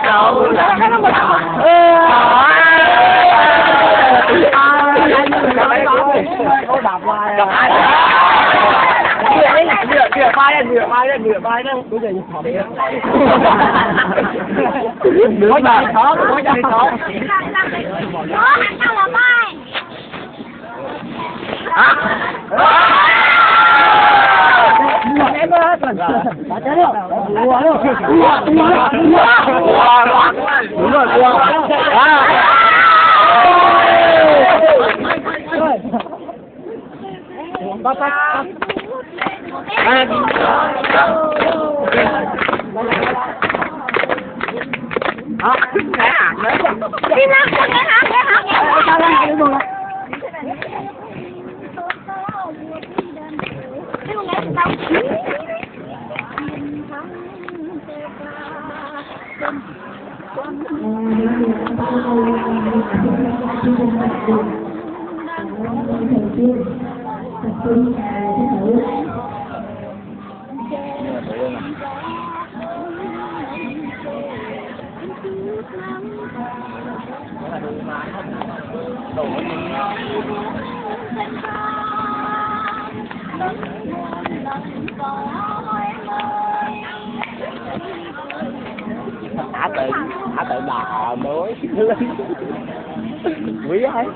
Cậu là cái nó mà đạp lại nửa mai đó bây giờ có gì khó có gì khó đó anh tao là mai em ơi đã chết rồi bắt đi ra con nghe hả sao lại đi luôn thả tự bà mới quý ấy